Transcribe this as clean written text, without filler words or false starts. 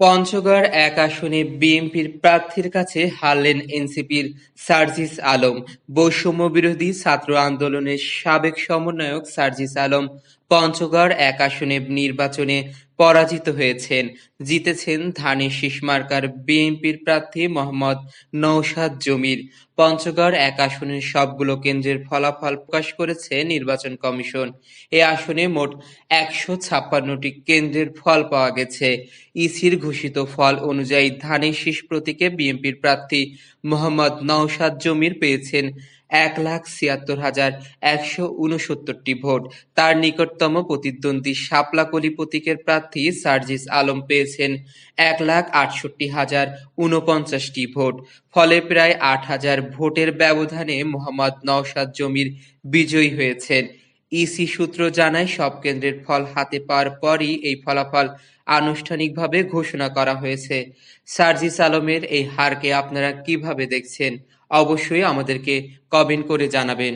পঞ্চগড় এক আসনে বিএনপির প্রার্থীর কাছে হারলেন এনসিপির সার্জিস আলম। বৈষম্যবিরোধী ছাত্র আন্দোলনের সাবেক সমন্বয়ক সার্জিস আলম পঞ্চগড় এক আসনে নির্বাচনে পরাজিত হয়েছেন। জিতেছেন ধানের শীষ মার্কার বিএনপির প্রার্থী মোহাম্মদ নওশাদ জমির। পঞ্চগড় এক আসনের সবগুলো কেন্দ্রের ফলাফল প্রকাশ করেছে নির্বাচন কমিশন। এ আসনে মোট ১৫৬টি কেন্দ্রের ফল পাওয়া গেছে। ইসির ঘোষিত ফল অনুযায়ী ধানের শীষ প্রতীকে বিএনপির প্রার্থী মোহাম্মদ নওশাদ জমির পেয়েছেন ১,৭৬,১৬৯টি ভোট। তার নিকটতম প্রতিদ্বন্দ্বী শাপলাকলী প্রতীকের প্রার্থী সার্জিস আলম পেয়েছেন ১,৬৮,০৪৯টি ভোট। ফলে প্রায় ৮,০০০ ভোটের ব্যবধানে মোহাম্মদ নওশাদ জমির বিজয়ী হয়েছেন। ইসি সূত্র জানায়, সব কেন্দ্রের ফল হাতে পাওয়ার পরই এই ফলাফল আনুষ্ঠানিকভাবে ঘোষণা করা হয়েছে। সার্জিস আলমের এই হারকে আপনারা কিভাবে দেখছেন? অবশ্যই আমাদেরকে কমেন্ট করে জানাবেন।